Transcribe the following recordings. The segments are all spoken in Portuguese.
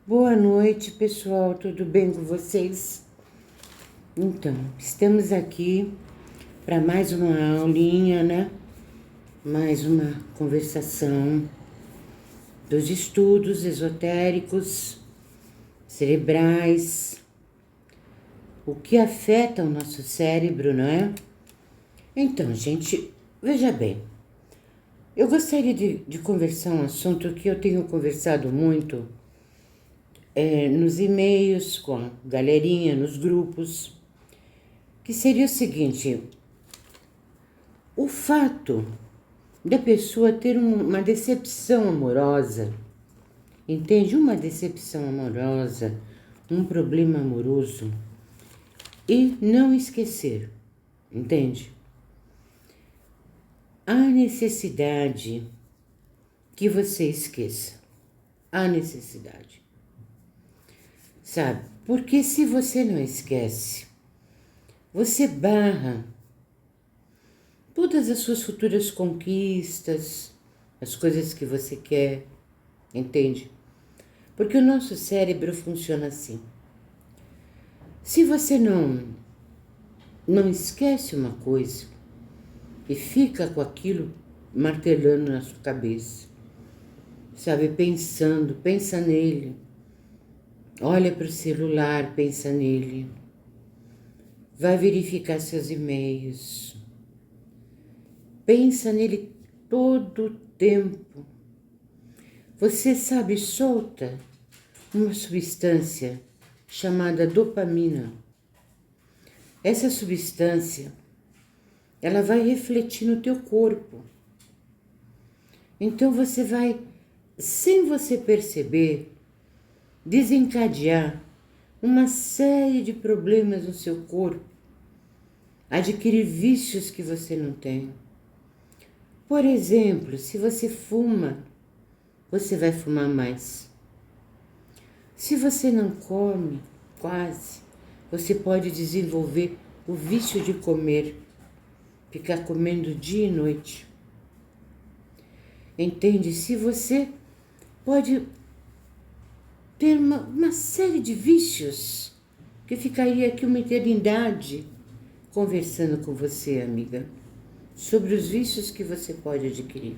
Boa noite, pessoal. Tudo bem com vocês? Então, estamos aqui para mais uma aulinha, né? Mais uma conversação dos estudos esotéricos, cerebrais, o que afeta o nosso cérebro, não é? Então, gente, veja bem. Eu gostaria de conversar um assunto que eu tenho conversado muito nos e-mails, com a galerinha, nos grupos, que seria o seguinte: o fato da pessoa ter uma decepção amorosa, entende? Uma decepção amorosa, um problema amoroso, e não esquecer, entende? Há necessidade que você esqueça. Há necessidade. Sabe? Porque se você não esquece, você barra todas as suas futuras conquistas, as coisas que você quer, entende? Porque o nosso cérebro funciona assim. Se você não esquece uma coisa e fica com aquilo martelando na sua cabeça, sabe, pensa nele, olha para o celular, pensa nele, vai verificar seus e-mails, pensa nele todo o tempo. Você sabe, solta uma substância chamada dopamina. Essa substância, ela vai refletir no teu corpo. Então você vai, sem você perceber, desencadear uma série de problemas no seu corpo, adquirir vícios que você não tem. Por exemplo, se você fuma, você vai fumar mais. Se você não come, quase, você pode desenvolver o vício de comer, ficar comendo dia e noite. Entende? Se você pode ter uma série de vícios, que ficaria aqui uma eternidade conversando com você, amiga, sobre os vícios que você pode adquirir.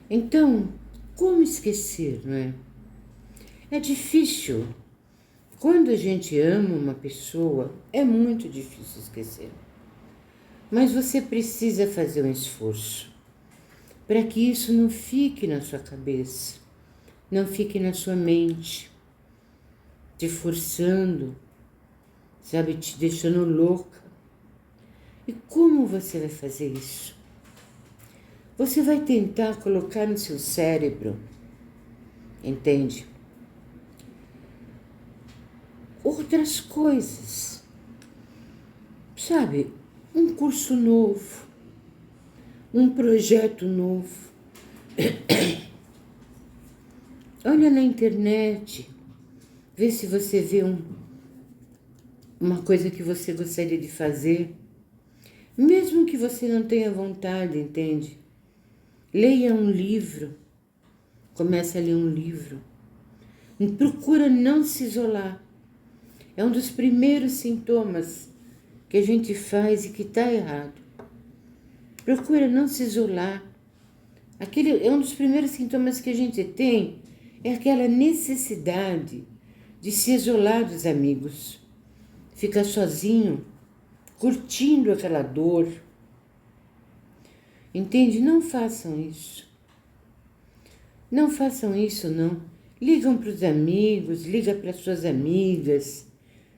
Então, como esquecer, não é? É difícil. Quando a gente ama uma pessoa, é muito difícil esquecer. Mas você precisa fazer um esforço para que isso não fique na sua cabeça, não fique na sua mente, te forçando, sabe, te deixando louca. E como você vai fazer isso? Você vai tentar colocar no seu cérebro, entende? Outras coisas, sabe? Um curso novo, um projeto novo. Olha na internet, vê se você vê uma coisa que você gostaria de fazer, mesmo que você não tenha vontade, entende? Leia um livro, comece a ler um livro. Procura não se isolar. É um dos primeiros sintomas que a gente faz e que está errado. Procura não se isolar. Aquele é um dos primeiros sintomas que a gente tem, é aquela necessidade de se isolar dos amigos. Ficar sozinho, curtindo aquela dor. Entende? Não façam isso. Não façam isso, não. Ligam para os amigos, liga para suas amigas.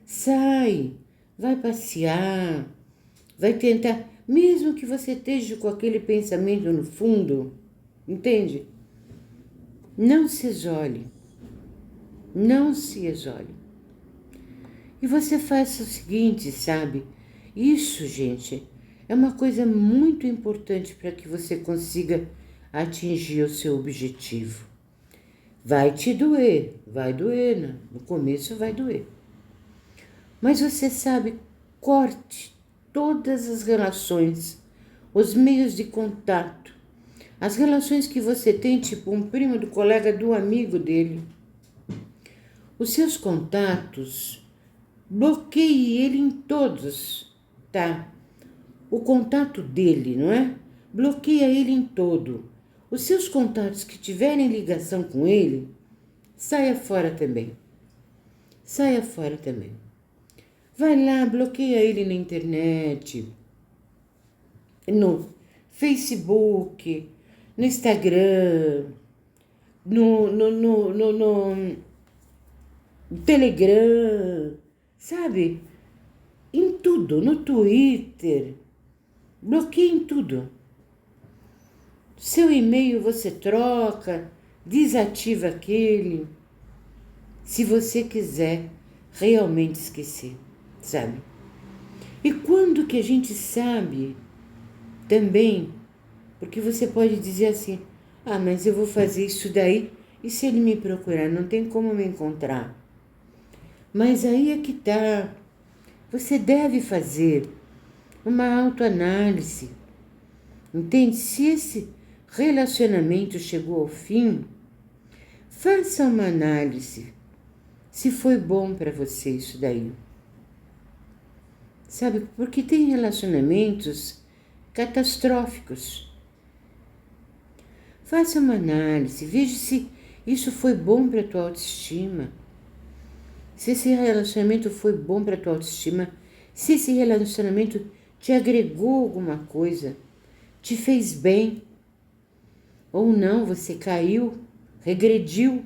Sai, vai passear, vai tentar, mesmo que você esteja com aquele pensamento no fundo, entende? Não se isole, não se isole. E você faz o seguinte, sabe? Isso, gente, é uma coisa muito importante para que você consiga atingir o seu objetivo. Vai te doer, vai doer, né? No começo vai doer. Mas você sabe, corte todas as relações, os meios de contato, as relações que você tem, tipo um primo do colega do amigo dele. Os seus contatos, bloqueie ele em todos, tá? O contato dele, não é? Bloqueia ele em todo. Os seus contatos que tiverem ligação com ele, saia fora também. Saia fora também. Vai lá, bloqueia ele na internet, no Facebook, no Instagram, no Telegram, sabe? Em tudo, no Twitter. Bloqueia em tudo. Seu e-mail você troca, desativa aquele, se você quiser realmente esquecer, sabe? E quando que a gente sabe também, porque você pode dizer assim, ah, mas eu vou fazer isso daí, e se ele me procurar, não tem como me encontrar. Mas aí é que tá, você deve fazer uma autoanálise, entende? Se esse relacionamento chegou ao fim, faça uma análise, se foi bom para você isso daí. Sabe, porque tem relacionamentos catastróficos. Faça uma análise, veja se isso foi bom para a tua autoestima. Se esse relacionamento foi bom para a tua autoestima, se esse relacionamento te agregou alguma coisa, te fez bem, ou não, você caiu, regrediu.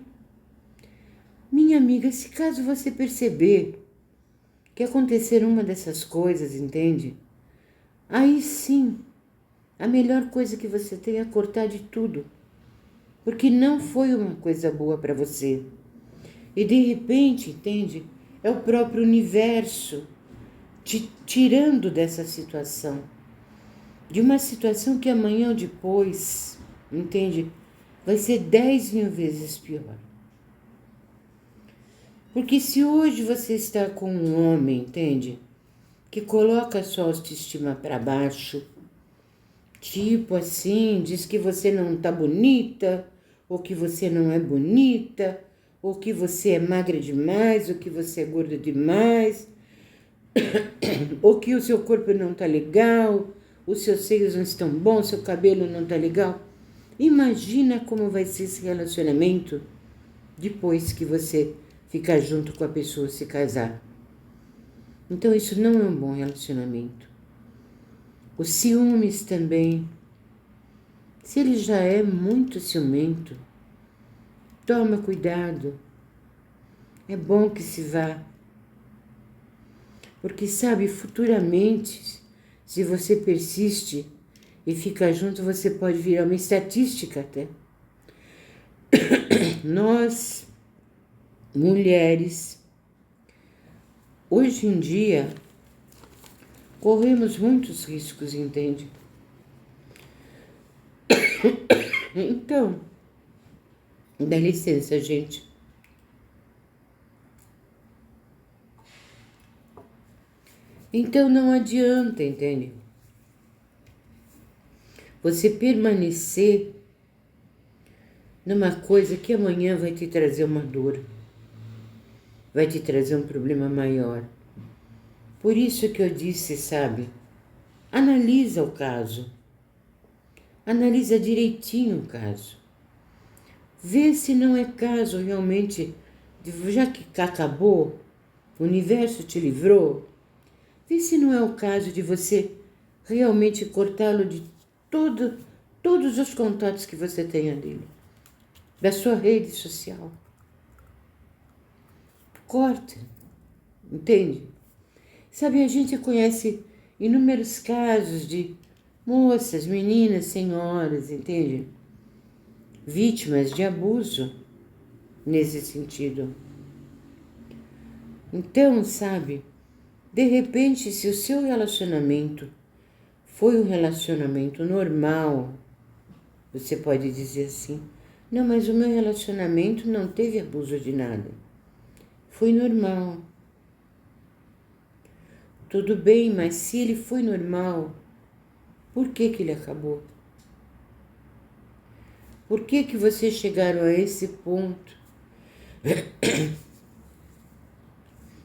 Minha amiga, se caso você perceber que aconteceram uma dessas coisas, entende? Aí sim, a melhor coisa que você tem é cortar de tudo, porque não foi uma coisa boa para você. E de repente, entende? É o próprio universo te tirando dessa situação, de uma situação que amanhã ou depois, entende? Vai ser 10.000 vezes pior. Porque se hoje você está com um homem, entende? Que coloca a sua autoestima para baixo, tipo assim, diz que você não tá bonita, ou que você não é bonita, ou que você é magra demais, ou que você é gorda demais, ou que o seu corpo não tá legal, os seus seios não estão bons, seu cabelo não tá legal. Imagina como vai ser esse relacionamento depois que você ficar junto com a pessoa, se casar. Então isso não é um bom relacionamento. Os ciúmes também. Se ele já é muito ciumento, toma cuidado. É bom que se vá. Porque sabe, futuramente, se você persiste e fica junto, você pode virar uma estatística até. Nós, mulheres, hoje em dia, corremos muitos riscos, entende? Então, dá licença, gente. Então não adianta, entende? Você permanecer numa coisa que amanhã vai te trazer uma dor, vai te trazer um problema maior. Por isso que eu disse, sabe? Analisa o caso. Analisa direitinho o caso. Vê se não é caso realmente, já que acabou, o universo te livrou, vê se não é o caso de você realmente cortá-lo de todos os contatos que você tenha dele, da sua rede social. Corta, entende? Sabe, a gente conhece inúmeros casos de moças, meninas, senhoras, entende? Vítimas de abuso nesse sentido. Então, sabe, de repente, se o seu relacionamento foi um relacionamento normal, você pode dizer assim, não, mas o meu relacionamento não teve abuso de nada. Foi normal. Tudo bem, mas se ele foi normal, por que ele acabou? Por que vocês chegaram a esse ponto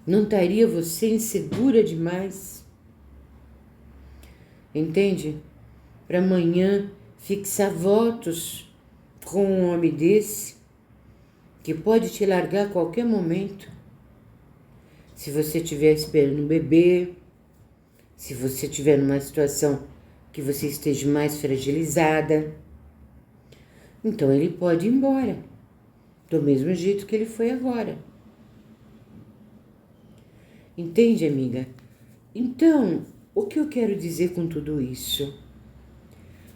Não estaria você insegura demais? Entende? Para amanhã fixar votos com um homem desse, que pode te largar a qualquer momento. Se você estiver esperando um bebê, se você estiver numa situação que você esteja mais fragilizada, então ele pode ir embora, do mesmo jeito que ele foi agora. Entende, amiga? Então, o que eu quero dizer com tudo isso?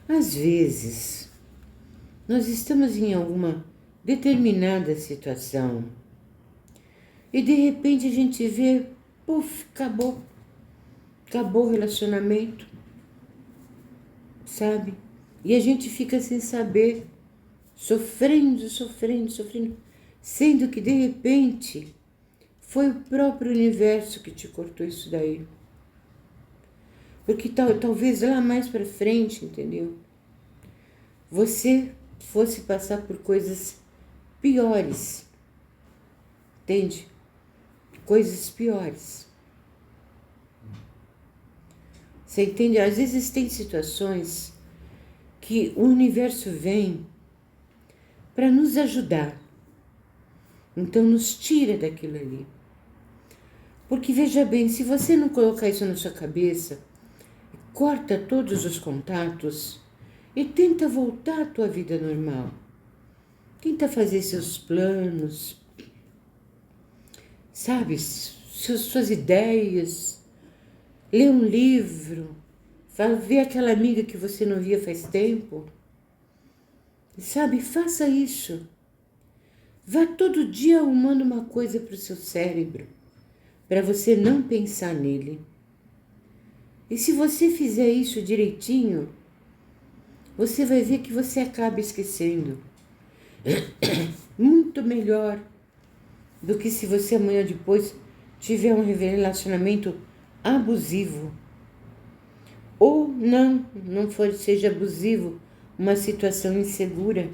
Às vezes, nós estamos em alguma determinada situação e de repente a gente vê, puf, acabou o relacionamento, sabe? E a gente fica sem saber, sofrendo, sendo que de repente foi o próprio universo que te cortou isso daí. Porque talvez lá mais pra frente, entendeu? Você fosse passar por coisas piores, entende? Coisas piores. Você entende? Às vezes tem situações que o universo vem para nos ajudar. Então nos tira daquilo ali. Porque veja bem, se você não colocar isso na sua cabeça, corta todos os contatos e tenta voltar à tua vida normal. Tenta fazer seus planos, sabe, suas ideias, ler um livro, ver aquela amiga que você não via faz tempo. Sabe, faça isso. Vá todo dia arrumando uma coisa para o seu cérebro, para você não pensar nele. E se você fizer isso direitinho, você vai ver que você acaba esquecendo. Muito melhor do que se você amanhã depois tiver um relacionamento abusivo. Ou seja abusivo, uma situação insegura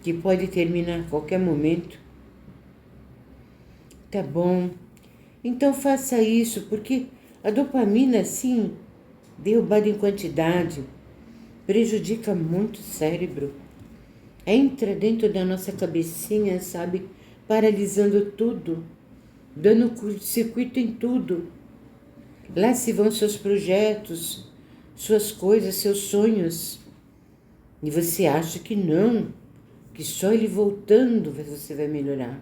que pode terminar a qualquer momento. Tá bom? Então faça isso, porque a dopamina, sim, derrubada em quantidade, prejudica muito o cérebro. Entra dentro da nossa cabecinha, sabe? Paralisando tudo, dando curto-circuito em tudo. Lá se vão seus projetos, suas coisas, seus sonhos. E você acha que não, que só ele voltando você vai melhorar.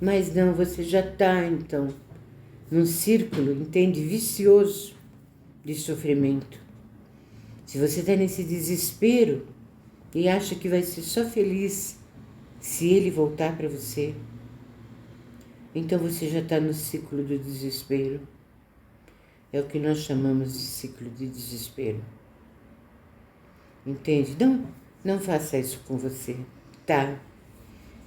Mas não, você já está, então, num círculo, entende, vicioso de sofrimento. Se você está nesse desespero e acha que vai ser só feliz se ele voltar para você, então você já está no ciclo do desespero. É o que nós chamamos de ciclo de desespero. Entende? Não faça isso com você, tá?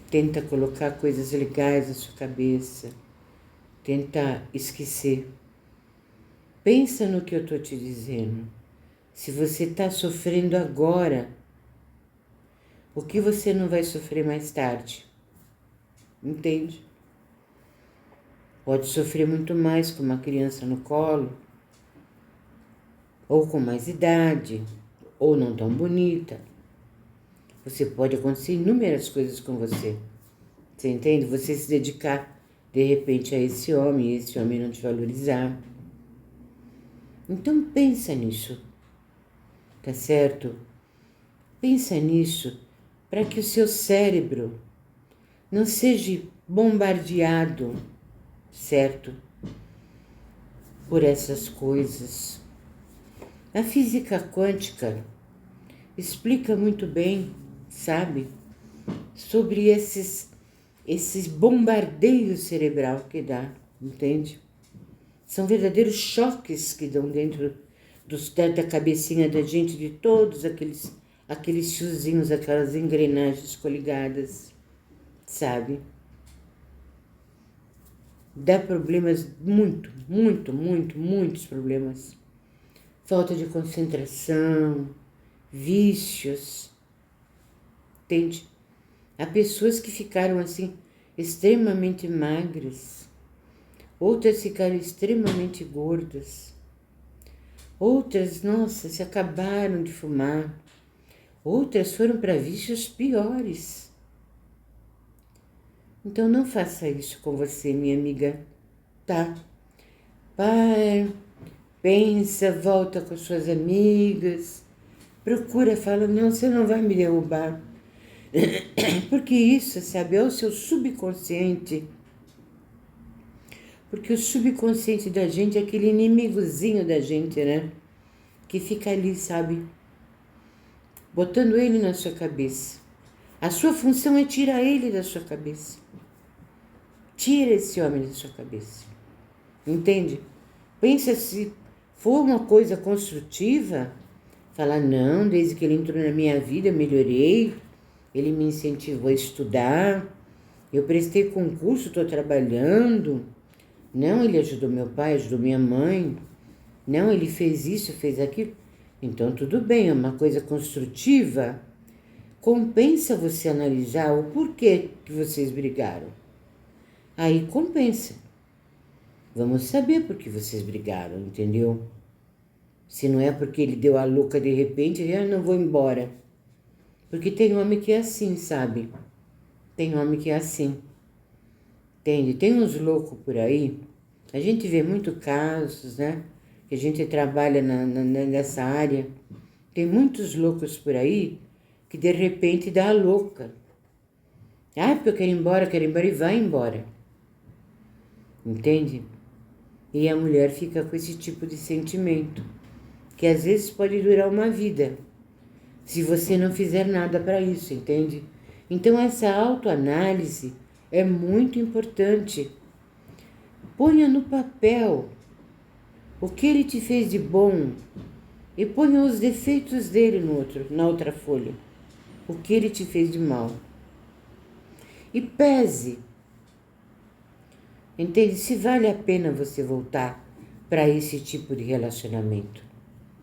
Tenta colocar coisas legais na sua cabeça. Tenta esquecer. Pensa no que eu estou te dizendo. Se você está sofrendo agora, o que você não vai sofrer mais tarde? Entende? Pode sofrer muito mais com uma criança no colo, ou com mais idade, ou não tão bonita. Você pode acontecer inúmeras coisas com você. Você entende? Você se dedicar, de repente, a esse homem, e esse homem não te valorizar. Então pensa nisso, tá certo? Pensa nisso para que o seu cérebro não seja bombardeado, certo? Por essas coisas. A física quântica explica muito bem, sabe? Sobre esses bombardeios cerebral que dá, entende? São verdadeiros choques que dão dentro da cabecinha da gente, de todos aqueles fiozinhos, aquelas engrenagens coligadas, sabe? Dá problemas, muitos problemas. Falta de concentração, vícios, entende? Há pessoas que ficaram assim, extremamente magras, outras ficaram extremamente gordas, outras, nossa, se acabaram de fumar, outras foram para vícios piores. Então não faça isso com você, minha amiga, tá? Para, pensa, volta com suas amigas, procura, fala, não, você não vai me derrubar. Porque isso, sabe, é o seu subconsciente. Porque o subconsciente da gente é aquele inimigozinho da gente, né? Que fica ali, sabe? Botando ele na sua cabeça. A sua função é tirar ele da sua cabeça. Tira esse homem da sua cabeça. Entende? Pensa, se for uma coisa construtiva, fala, não, desde que ele entrou na minha vida eu melhorei, ele me incentivou a estudar, eu prestei concurso, estou trabalhando. Não, ele ajudou meu pai, ajudou minha mãe. Não, ele fez isso, fez aquilo. Então tudo bem, é uma coisa construtiva. Compensa você analisar o porquê que vocês brigaram. Aí compensa. Vamos saber por que vocês brigaram, entendeu? Se não é porque ele deu a louca de repente, eu não vou embora. Porque tem homem que é assim, sabe? Tem homem que é assim. Entende? Tem uns loucos por aí. A gente vê muito casos, né? Que a gente trabalha nessa área. Tem muitos loucos por aí que de repente dá a louca. Ah, porque eu quero ir embora e vai embora. Entende? E a mulher fica com esse tipo de sentimento, que às vezes pode durar uma vida, se você não fizer nada para isso, entende? Então essa autoanálise é muito importante. Ponha no papel o que ele te fez de bom e ponha os defeitos dele na outra folha. O que ele te fez de mal. E pese. Entende? Se vale a pena você voltar para esse tipo de relacionamento.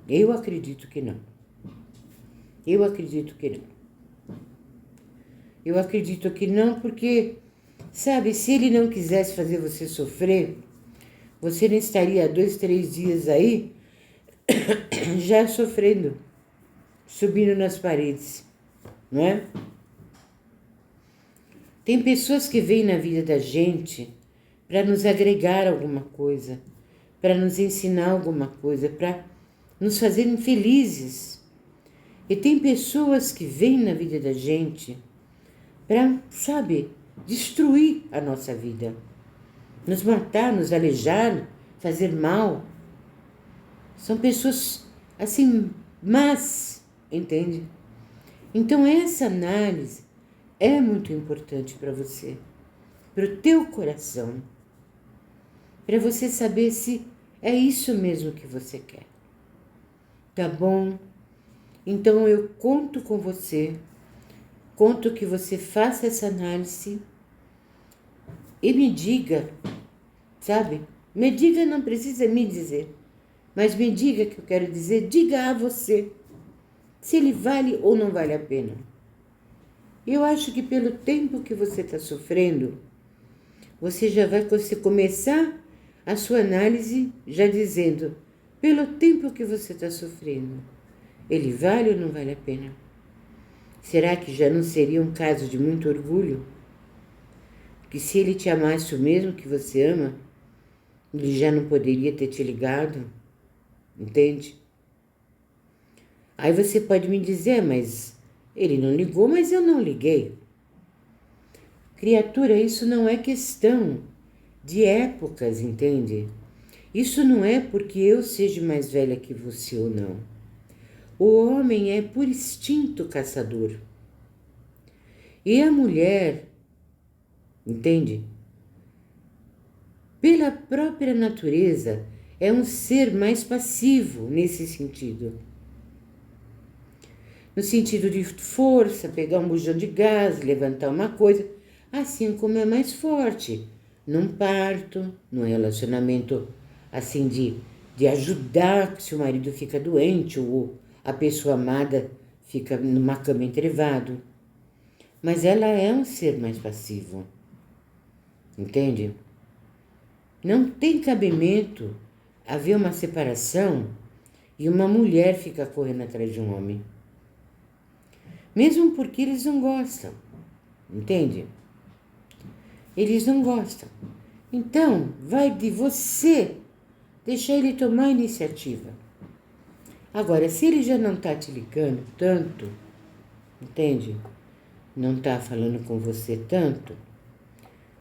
Eu acredito que não. Eu acredito que não. Eu acredito que não porque, sabe, se ele não quisesse fazer você sofrer, você não estaria 2, 3 dias aí já sofrendo, subindo nas paredes, não é? Tem pessoas que vêm na vida da gente para nos agregar alguma coisa, para nos ensinar alguma coisa, para nos fazerem felizes. E tem pessoas que vêm na vida da gente para, sabe, destruir a nossa vida, nos matar, nos alejar, fazer mal. São pessoas assim, más, entende? Então essa análise é muito importante para você, para o teu coração, para você saber se é isso mesmo que você quer. Tá bom? Então eu conto com você, conto que você faça essa análise e me diga, sabe? Me diga, não precisa me dizer, mas me diga que eu quero dizer, diga a você se ele vale ou não vale a pena. Eu acho que pelo tempo que você está sofrendo, você já vai começar a sua análise já dizendo, pelo tempo que você está sofrendo, ele vale ou não vale a pena? Será que já não seria um caso de muito orgulho? Que se ele te amasse o mesmo que você ama, ele já não poderia ter te ligado? Entende? Aí você pode me dizer, mas ele não ligou, mas eu não liguei. Criatura, isso não é questão de épocas, entende? Isso não é porque eu seja mais velha que você ou não. O homem é por instinto caçador. E a mulher, entende? Pela própria natureza, é um ser mais passivo nesse sentido. No sentido de força, pegar um bujão de gás, levantar uma coisa, assim como é mais forte. Num parto, num relacionamento assim de ajudar se o marido fica doente ou a pessoa amada fica numa cama entrevado. Mas ela é um ser mais passivo. Entende? Não tem cabimento haver uma separação e uma mulher ficar correndo atrás de um homem. Mesmo porque eles não gostam. Entende? Eles não gostam. Então, vai de você deixar ele tomar a iniciativa. Agora, se ele já não está te ligando tanto, entende? Não está falando com você tanto,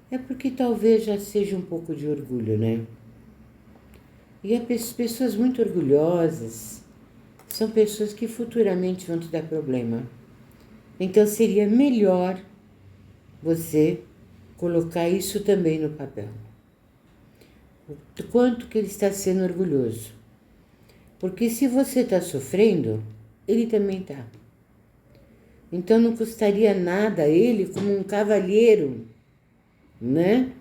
é porque talvez já seja um pouco de orgulho, né? E as pessoas muito orgulhosas são pessoas que futuramente vão te dar problema. Então seria melhor você colocar isso também no papel. O quanto que ele está sendo orgulhoso. Porque se você está sofrendo, ele também está. Então não custaria nada ele como um cavalheiro, né?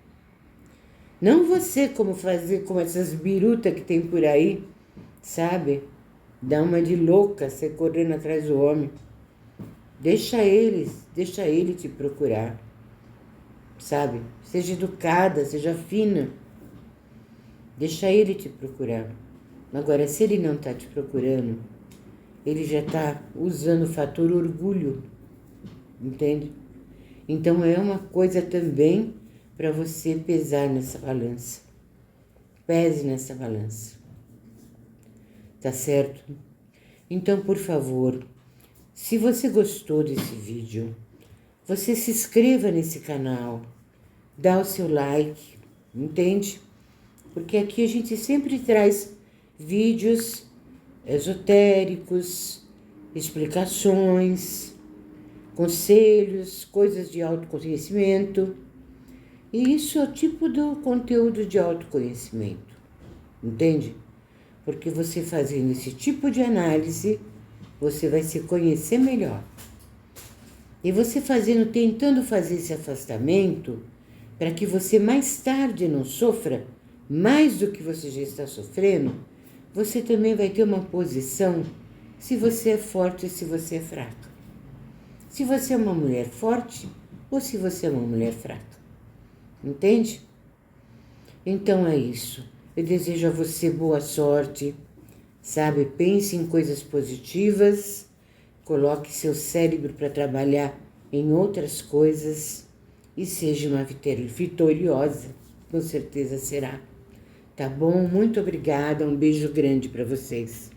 Não você como fazer como essas birutas que tem por aí, sabe? Dá uma de louca, você correndo atrás do homem. Deixa ele te procurar, sabe? Seja educada, seja fina. Deixa ele te procurar. Agora, se ele não está te procurando, ele já está usando o fator orgulho, entende? Então é uma coisa também para você pesar nessa balança. Pese nessa balança. Tá certo? Então, por favor, se você gostou desse vídeo, você se inscreva nesse canal, dá o seu like, entende? Porque aqui a gente sempre traz vídeos esotéricos, explicações, conselhos, coisas de autoconhecimento. E isso é o tipo do conteúdo de autoconhecimento, entende? Porque você fazendo esse tipo de análise, você vai se conhecer melhor. E você tentando fazer esse afastamento, para que você mais tarde não sofra mais do que você já está sofrendo, você também vai ter uma posição se você é forte ou se você é fraca. Se você é uma mulher forte ou se você é uma mulher fraca. Entende? Então é isso. Eu desejo a você boa sorte, sabe? Pense em coisas positivas, coloque seu cérebro para trabalhar em outras coisas e seja uma vitoriosa, com certeza será. Tá bom? Muito obrigada, um beijo grande para vocês.